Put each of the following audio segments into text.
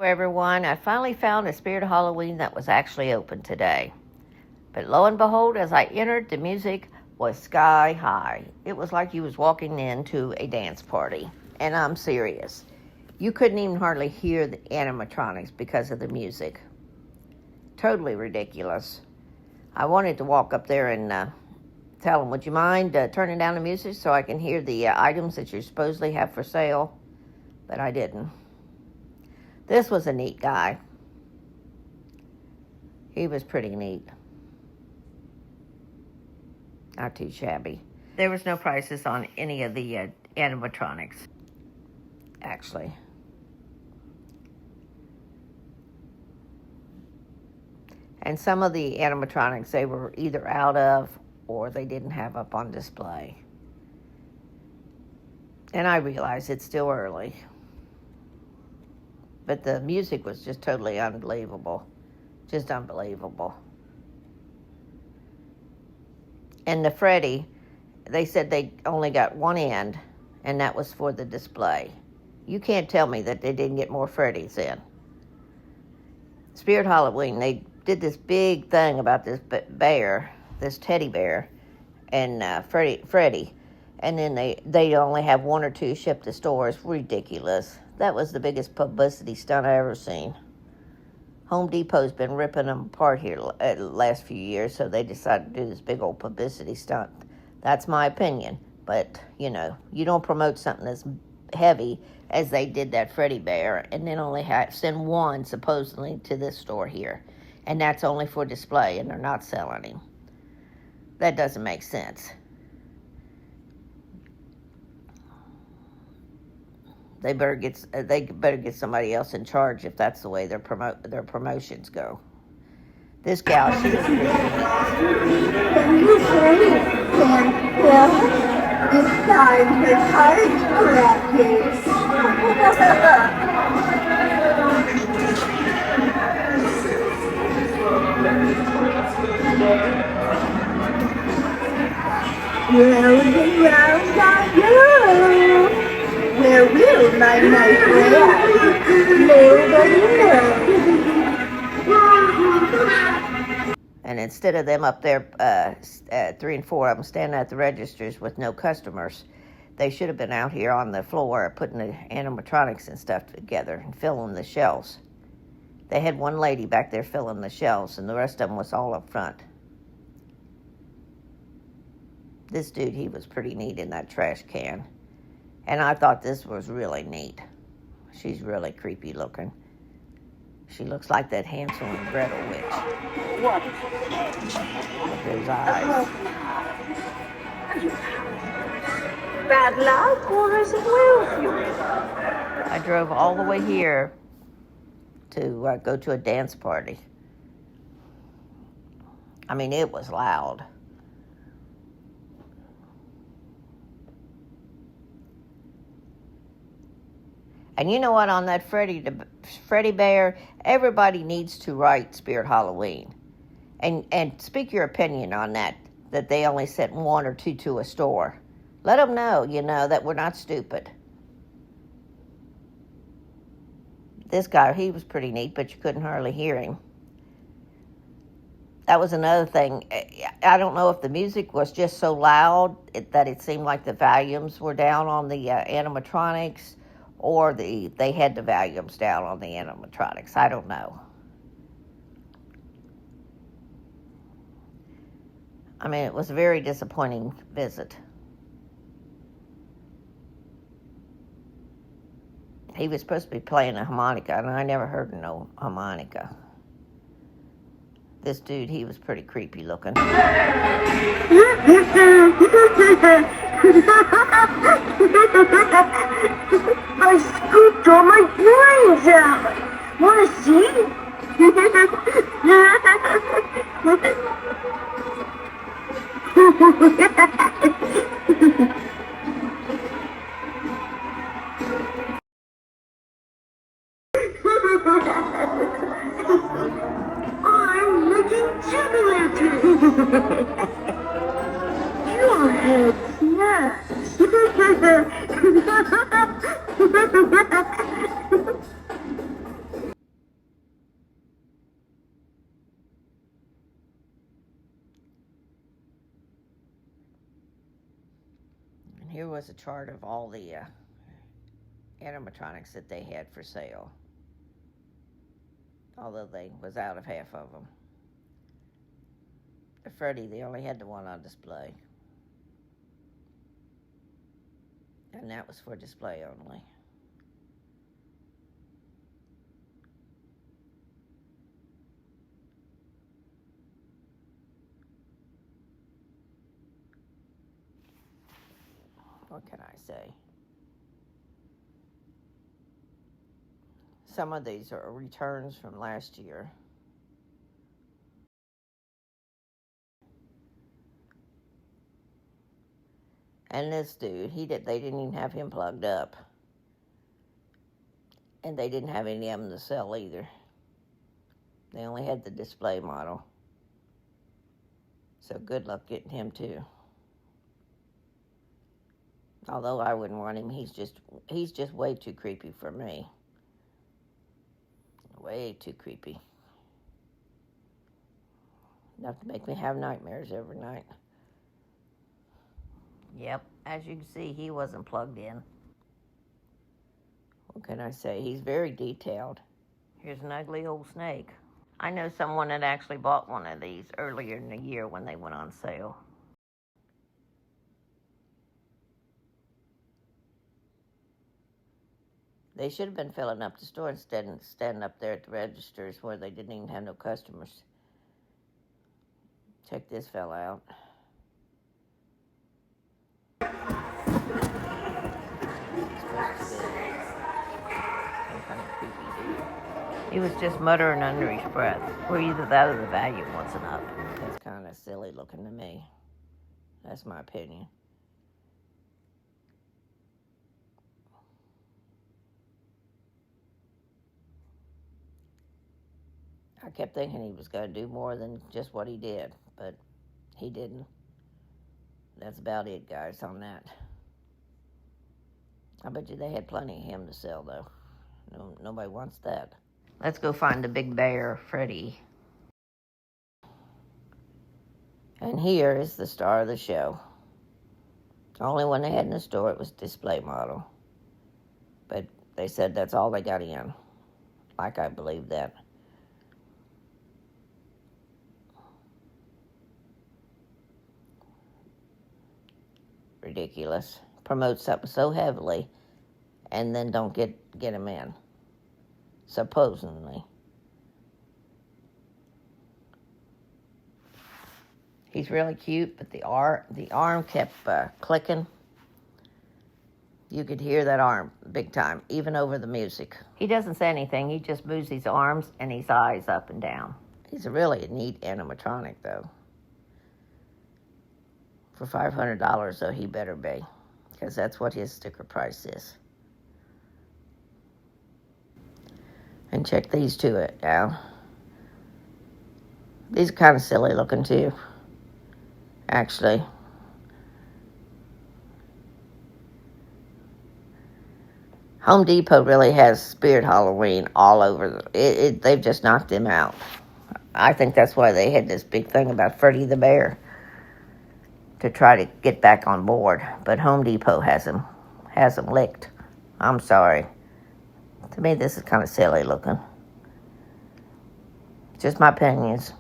Everyone, I finally found a Spirit Halloween that was actually open today. But lo and behold, as I entered, the music was sky high. It was like you was walking into a dance party. And I'm serious. You couldn't even hardly hear the animatronics because of the music. Totally ridiculous. I wanted to walk up there and tell them, would you mind turning down the music so I can hear the items that you supposedly have for sale? But I didn't. This was a neat guy. He was pretty neat. Not too shabby. There was no prices on any of the animatronics, actually. And some of the animatronics they were either out of or they didn't have up on display. And I realize it's still early. But the music was just totally unbelievable. Just unbelievable. And the Freddy, they said they only got one end, and that was for the display. You can't tell me that they didn't get more Freddys in. Spirit Halloween, they did this big thing about this bear, this teddy bear, and Freddy. And then they only have one or two shipped to stores. Ridiculous. That was the biggest publicity stunt I ever seen. Home Depot's been ripping them apart here the last few years, so they decided to do this big old publicity stunt. That's my opinion. But, you know, you don't promote something as heavy as they did that Freddy Bear, and then only send one, supposedly, to this store here. And that's only for display, and they're not selling him. That doesn't make sense. They better get somebody else in charge if that's the way their promotions go. This gal, she was pretty it's time for card practice. Round and round I go. Where will my knife land? Nobody knows. And instead of them up there, 3 and 4 of them standing at the registers with no customers, they should have been out here on the floor putting the animatronics and stuff together and filling the shelves. They had one lady back there filling the shelves, and the rest of them was all up front. This dude, he was pretty neat in that trash can. And I thought this was really neat. She's really creepy looking. She looks like that Hansel and Gretel witch. What? With those eyes. Bad luck, or is it well for you? I drove all the way here to go to a dance party. I mean, it was loud. And you know what, on that Freddy Bear, everybody needs to write Spirit Halloween. And speak your opinion on that they only sent one or two to a store. Let them know, you know, that we're not stupid. This guy, he was pretty neat, but you couldn't hardly hear him. That was another thing. I don't know if the music was just so loud that it seemed like the volumes were down on the animatronics, or they had the volumes down on the animatronics. I don't know. I mean, it was a very disappointing visit. He was supposed to be playing a harmonica, and I never heard no harmonica. This dude, he was pretty creepy looking. I scooped all my brains out. Wanna see? I'm making jack-o'-lanterns. Your head's nuts. Here was a chart of all the animatronics that they had for sale, although they was out of half of them. The Freddy, they only had the one on display, and that was for display only. What can I say? Some of these are returns from last year. And this dude, they didn't even have him plugged up. And they didn't have any of them to sell either. They only had the display model. So good luck getting him too. Although I wouldn't want him, he's just way too creepy for me. Way too creepy. Enough to make me have nightmares every night. Yep, as you can see, he wasn't plugged in. What can I say? He's very detailed. Here's an ugly old snake. I know someone that actually bought one of these earlier in the year when they went on sale. They should have been filling up the store instead of standing up there at the registers where they didn't even have no customers. Check this fella out. He was just muttering under his breath. Or either that or the value wasn't up. That's kind of silly looking to me. That's my opinion. I kept thinking he was going to do more than just what he did, but he didn't. That's about it, guys, on that. I bet you they had plenty of him to sell, though. No, nobody wants that. Let's go find the big bear, Freddy. And here is the star of the show. The only one they had in the store, it was display model. But they said that's all they got in. Like I believe that. Ridiculous. Promote something so heavily and then don't get him in. Supposedly. He's really cute, but the arm kept clicking. You could hear that arm big time, even over the music. He doesn't say anything. He just moves his arms and his eyes up and down. He's really a neat animatronic, though. For $500, though, he better be, because that's what his sticker price is. And check these two out. These are kind of silly looking, too, actually. Home Depot really has Spirit Halloween all over. They've just knocked him out. I think that's why they had this big thing about Freddy the Bear, to try to get back on board. But Home Depot has him licked. I'm sorry. To me, this is kind of silly looking. Just my opinions.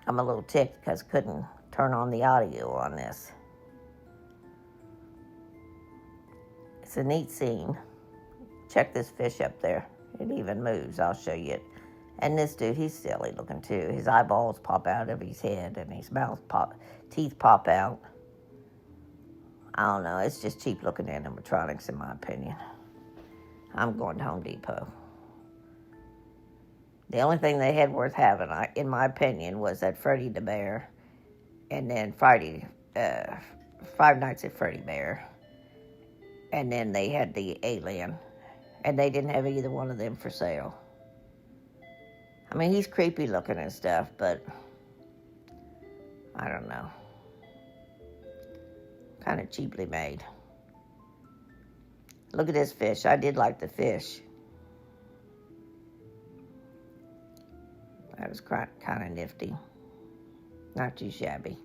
I'm a little ticked because I couldn't turn on the audio on this. It's a neat scene. Check this fish up there. It even moves. I'll show you it. And this dude, he's silly looking too. His eyeballs pop out of his head and his teeth pop out. I don't know. It's just cheap looking animatronics in my opinion. I'm going to Home Depot. The only thing they had worth having, in my opinion, was that Freddy the Bear, and then Five Nights at Freddy Bear, and then they had the alien, and they didn't have either one of them for sale. I mean, he's creepy looking and stuff, but I don't know. Kind of cheaply made. Look at this fish. I did like the fish. That was kind of nifty. Not too shabby.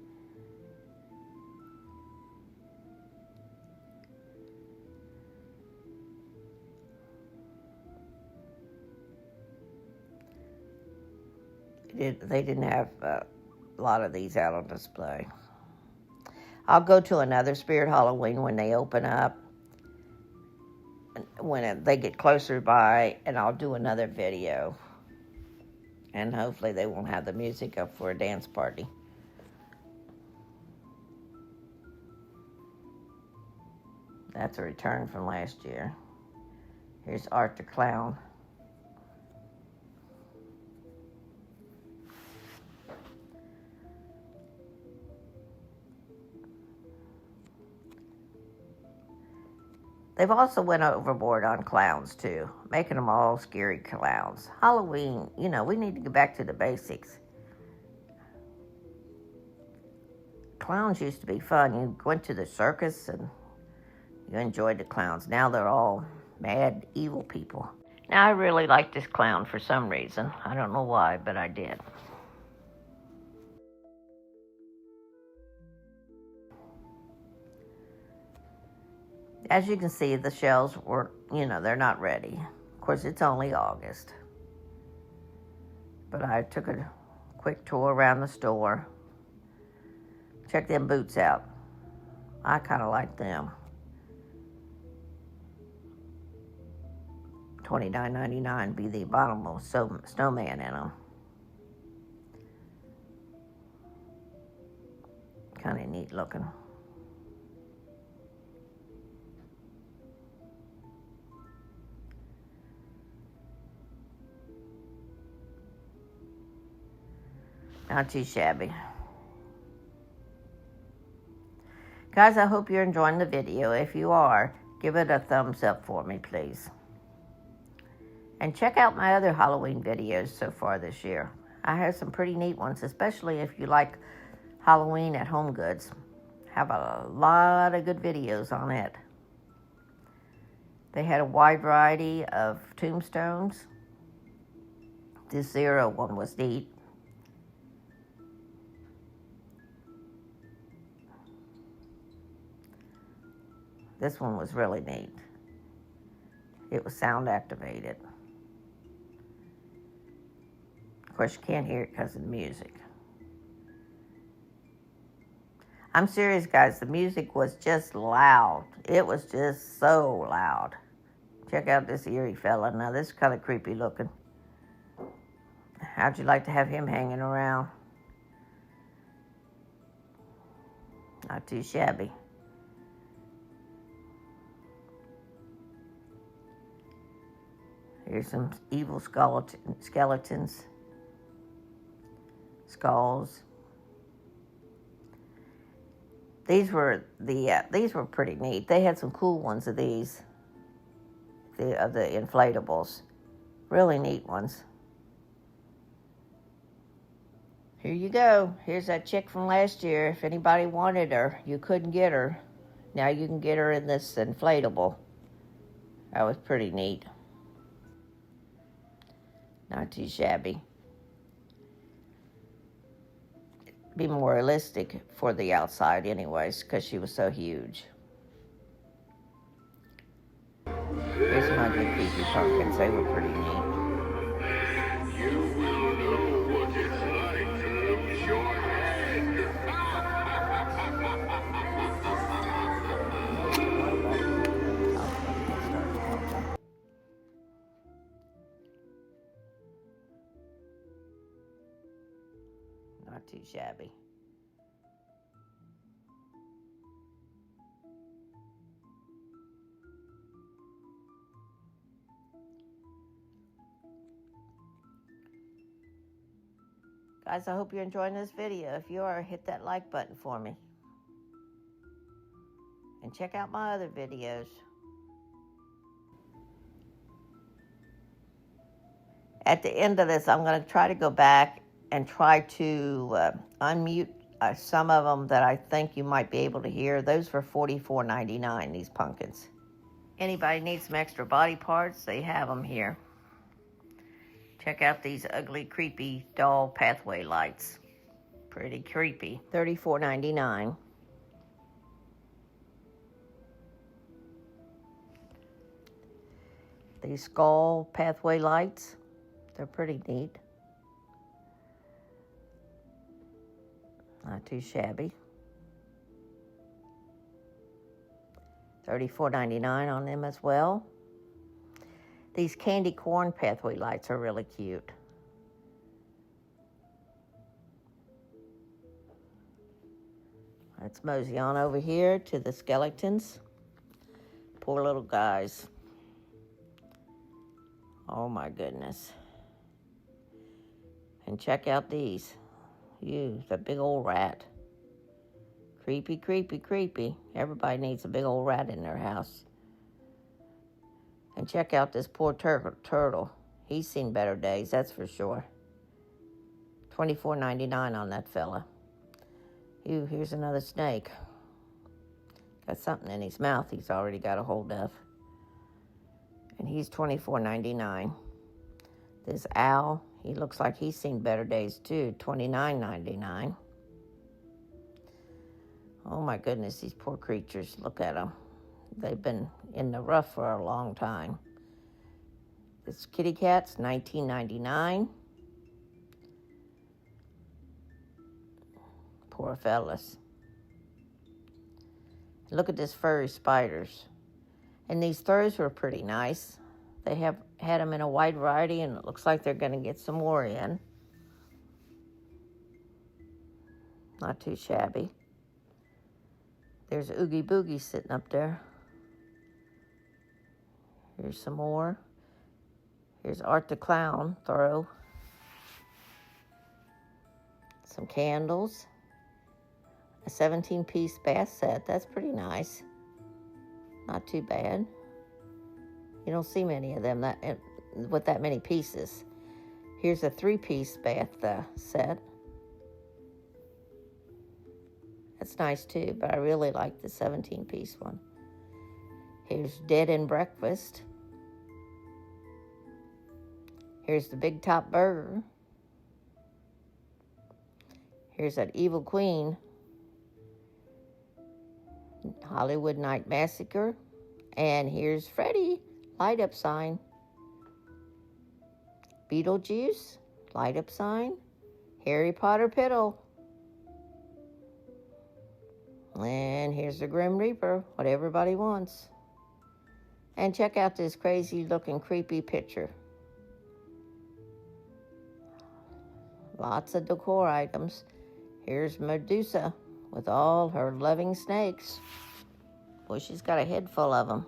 They didn't have a lot of these out on display. I'll go to another Spirit Halloween when they open up, when they get closer by, and I'll do another video. And hopefully they won't have the music up for a dance party. That's a return from last year. Here's Art the Clown. They've also went overboard on clowns, too, making them all scary clowns. Halloween, we need to get back to the basics. Clowns used to be fun. You went to the circus and you enjoyed the clowns. Now they're all mad, evil people. Now, I really like this clown for some reason. I don't know why, but I did. As you can see, the shells were, they're not ready. Of course, it's only August. But I took a quick tour around the store. Check them boots out. I kind of like them. $29.99 be the abominable snowman in them. Kind of neat looking. Not too shabby. Guys, I hope you're enjoying the video. If you are, give it a thumbs up for me, please. And check out my other Halloween videos so far this year. I have some pretty neat ones, especially if you like Halloween at Home Goods. Have a lot of good videos on it. They had a wide variety of tombstones. This zero one was neat. This one was really neat. It was sound activated. Of course, you can't hear it because of the music. I'm serious, guys. The music was just loud. It was just so loud. Check out this eerie fella. Now, this is kind of creepy looking. How'd you like to have him hanging around? Not too shabby. Here's some evil skeletons. Skulls. These were pretty neat. They had some cool ones of these. Of the inflatables. Really neat ones. Here you go. Here's that chick from last year. If anybody wanted her, you couldn't get her. Now you can get her in this inflatable. That was pretty neat. Not too shabby. Be more realistic for the outside anyways, because she was so huge. Here's some ugly creepy pumpkins. They were pretty neat. You will know what it's like to lose your head. Not too shabby. Guys, I hope you're enjoying this video. If you are, hit that like button for me. And check out my other videos. At the end of this, I'm going to try to go back and try to unmute some of them that I think you might be able to hear. Those were $44.99, these pumpkins. Anybody needs some extra body parts, they have them here. Check out these ugly, creepy doll pathway lights. Pretty creepy. $34.99. These skull pathway lights, they're pretty neat. Not too shabby. $34.99 on them as well. These candy corn pathway lights are really cute. Let's mosey on over here to the skeletons. Poor little guys. Oh my goodness. And check out these. The big old rat. Creepy, creepy, creepy. Everybody needs a big old rat in their house. And check out this poor turtle. He's seen better days, that's for sure. $24.99 on that fella. Here's another snake. Got something in his mouth he's already got a hold of. And he's $24.99. This owl, he looks like he's seen better days too. $29.99. Oh my goodness, these poor creatures. Look at them. They've been in the rough for a long time. This kitty cat's $19.99. Poor fellas. Look at this furry spiders. And these furs were pretty nice. They have had them in a wide variety, and it looks like they're going to get some more in. Not too shabby. There's Oogie Boogie sitting up there. Here's some more. Here's Art the Clown throw. Some candles. A 17-piece bath set. That's pretty nice. Not too bad. You don't see many of them with that many pieces. Here's a 3-piece bath set. That's nice too, but I really like the 17-piece one. Here's Dead and Breakfast. Here's the Big Top Burger. Here's that Evil Queen. Hollywood Night Massacre. And here's Freddy, light up sign. Beetlejuice, light up sign. Harry Potter Piddle. And here's the Grim Reaper, what everybody wants. And check out this crazy looking creepy picture. Lots of decor items. Here's Medusa with all her loving snakes. Boy, she's got a head full of them.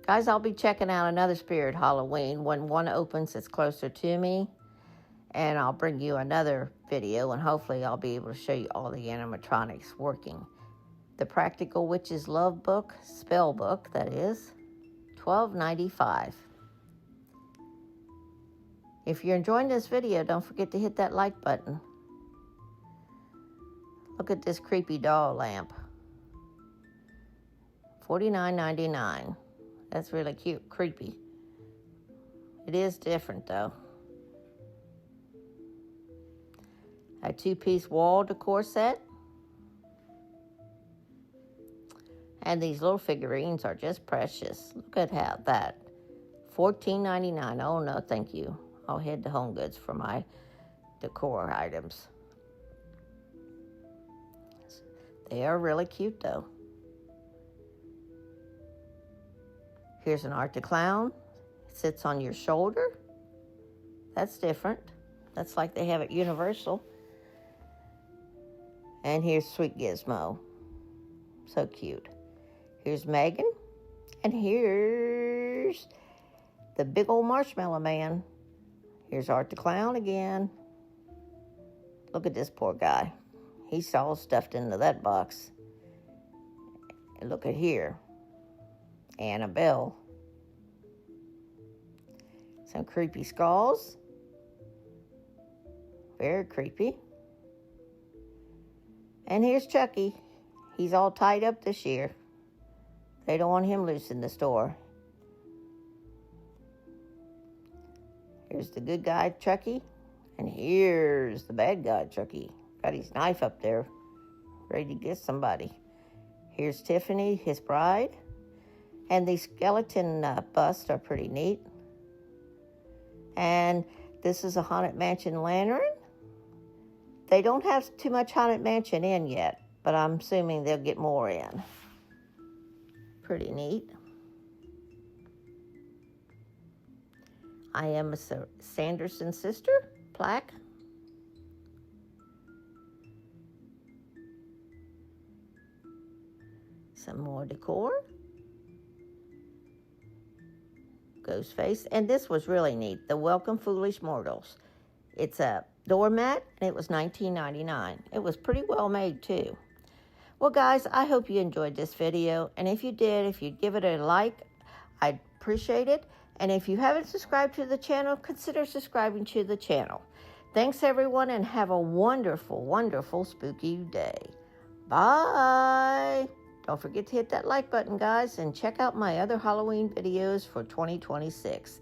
Guys, I'll be checking out another Spirit Halloween when one opens that's closer to me. And I'll bring you another video, and hopefully I'll be able to show you all the animatronics working. The Practical Witch's Love Book, spell book, that is, $12.95. If you're enjoying this video, don't forget to hit that like button. Look at this creepy doll lamp. $49.99. That's really cute, creepy. It is different though. A 2-piece wall decor set. And these little figurines are just precious. Look at how that. $14.99. Oh no, thank you. I'll head to Home Goods for my decor items. They are really cute though. Here's an Art the Clown. It sits on your shoulder. That's different. That's like they have at Universal. And here's Sweet Gizmo. So cute. Here's Megan. And here's the big old Marshmallow Man. Here's Art the Clown again. Look at this poor guy. He's all stuffed into that box. And look at here. Annabelle. Some creepy skulls. Very creepy. And here's Chucky. He's all tied up this year. They don't want him loose in the store. Here's the good guy, Chucky. And here's the bad guy, Chucky. Got his knife up there, ready to get somebody. Here's Tiffany, his bride. And these skeleton busts are pretty neat. And this is a Haunted Mansion lantern. They don't have too much Haunted Mansion in yet, but I'm assuming they'll get more in. Pretty neat. I am a Sanderson sister plaque. Some more decor. Ghost face. And this was really neat. The Welcome Foolish Mortals. It's a doormat, and it was $19.99. It was pretty well made, too. Well, guys, I hope you enjoyed this video. And if you did, if you'd give it a like, I'd appreciate it. And if you haven't subscribed to the channel, consider subscribing to the channel. Thanks, everyone, and have a wonderful, wonderful spooky day. Bye! Don't forget to hit that like button, guys, and check out my other Halloween videos for 2026.